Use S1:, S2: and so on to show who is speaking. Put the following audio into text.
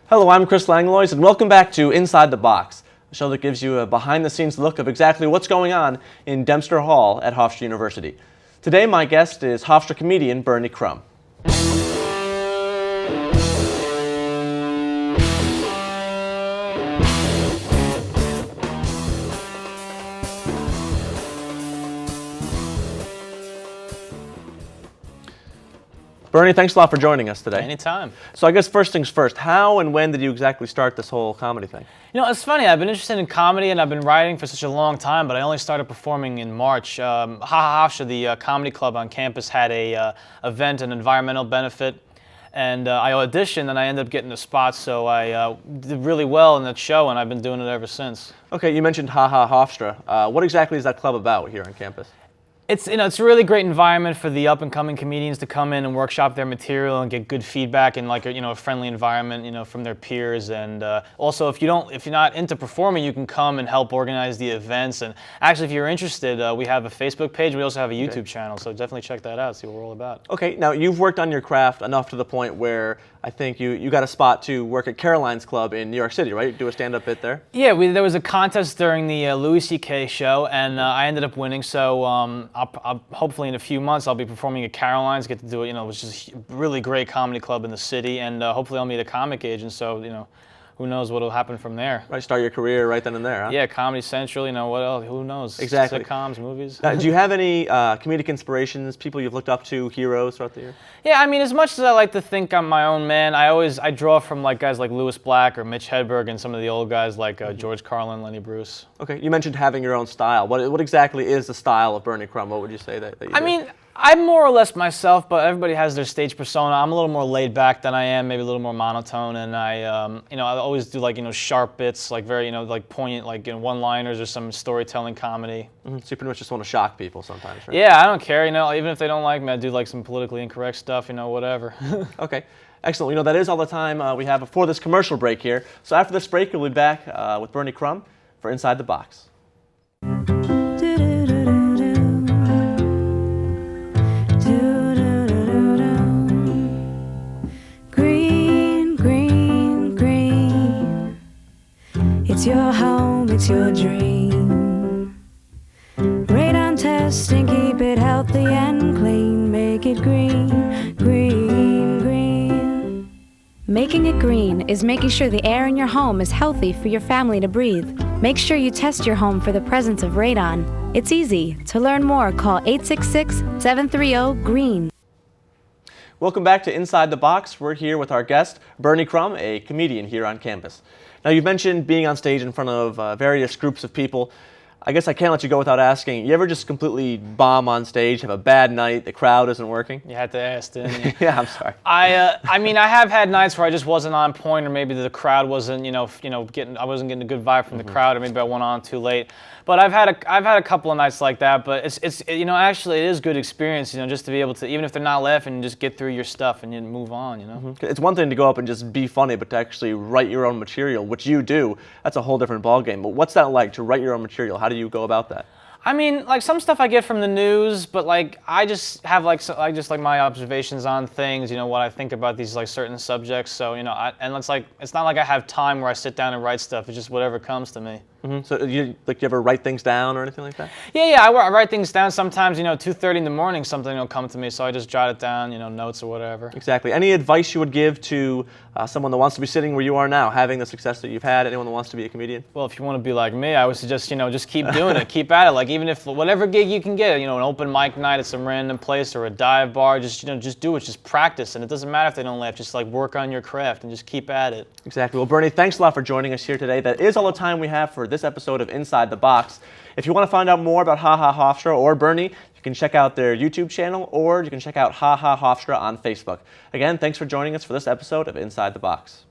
S1: Hello, I'm Chris Langois, and welcome back to Inside the Box, a show that gives you a behind-the-scenes look of exactly what's going on in Dempster Hall at Hofstra University. Today, my guest is Hofstra comedian Bernie Krumm. Bernie, thanks a lot for joining us today.
S2: Anytime.
S1: So I guess first things first, how and when did you exactly start this whole comedy thing?
S2: You know, it's funny. I've been interested in comedy and I've been writing for such a long time, but I only started performing in March. Hofstra, the comedy club on campus, had a event, an environmental benefit, and I auditioned and I ended up getting a spot, so I did really well in that show, and I've been doing it ever since.
S1: Okay, you mentioned Hofstra. What exactly is that club about here on campus?
S2: It's a really great environment for the up-and-coming comedians to come in and workshop their material and get good feedback in like a friendly environment, from their peers. And also, if you're not into performing, you can come and help organize the events. And actually, if you're interested, we have a Facebook page. We also have a YouTube channel, so definitely check that out. See what we're all about.
S1: Okay, now you've worked on your craft enough to the point where I think you got a spot to work at Caroline's Club in New York City, right? Do a stand-up bit there?
S2: Yeah, there was a contest during the Louis C.K. show, and I ended up winning. So I'll hopefully in a few months I'll be performing at Caroline's, get to do it, which is a really great comedy club in the city, and hopefully I'll meet a comic agent, so, who knows what'll happen from there.
S1: Right, start your career right then and there, huh?
S2: Yeah, Comedy Central, what else, who knows?
S1: Exactly.
S2: Sitcoms, movies.
S1: Do you have any comedic inspirations, people you've looked up to, heroes throughout the year?
S2: Yeah, as much as I like to think I'm my own man, I draw from guys like Louis Black or Mitch Hedberg and some of the old guys like George Carlin, Lenny Bruce.
S1: Okay, you mentioned having your own style. What exactly is the style of Bernie Krumm? What would you say that you do?
S2: I'm more or less myself, but everybody has their stage persona. I'm a little more laid back than I am, maybe a little more monotone, and I always do sharp bits, very poignant, one-liners or some storytelling comedy.
S1: Mm-hmm. So you pretty much just want to shock people sometimes, right?
S2: Yeah, I don't care. Even if they don't like me, I do some politically incorrect stuff. Whatever.
S1: Okay. Excellent. That is all the time we have before this commercial break here. So after this break, we'll be back with Bernie Krumm for Inside the Box.
S3: It's your home, it's your dream. Radon testing, keep it healthy and clean. Make it green, green, green.
S4: Making it green is making sure the air in your home is healthy for your family to breathe. Make sure you test your home for the presence of radon. It's easy. To learn more, call 866-730-GREEN.
S1: Welcome back to Inside the Box. We're here with our guest, Bernie Krumm, a comedian here on campus. Now, you've mentioned being on stage in front of various groups of people. I guess I can't let you go without asking, you ever just completely bomb on stage, have a bad night, the crowd isn't working?
S2: You had to ask, didn't you?
S1: Yeah, I'm sorry.
S2: I have had nights where I just wasn't on point, or maybe the crowd wasn't, I wasn't getting a good vibe from the crowd, or maybe I went on too late. But I've had a couple of nights like that. But it's actually it is good experience, just to be able to, even if they're not laughing, just get through your stuff and you move on,
S1: Mm-hmm. It's one thing to go up and just be funny, but to actually write your own material, which you do, that's a whole different ballgame. But what's that like to write your own material? How do you go about that?
S2: Some stuff I get from the news, but I just have my observations on things, what I think about these certain subjects. So and it's not like I have time where I sit down and write stuff. It's just whatever comes to me.
S1: Mm-hmm. So you ever write things down or anything like that?
S2: Yeah, I write things down. Sometimes 2:30 in the morning something will come to me, so I just jot it down, notes or whatever.
S1: Exactly. Any advice you would give to someone that wants to be sitting where you are now, having the success that you've had? Anyone that wants to be a comedian?
S2: Well, if you want to be like me, I would suggest just keep doing it, keep at it. Even if whatever gig you can get, an open mic night at some random place or a dive bar, just do it, just practice, and it doesn't matter if they don't laugh. Just work on your craft and just keep at it.
S1: Exactly. Well, Bernie, thanks a lot for joining us here today. That is all the time we have for this episode of Inside the Box. If you want to find out more about Hofstra or Bernie, you can check out their YouTube channel, or you can check out Hofstra on Facebook. Again, thanks for joining us for this episode of Inside the Box.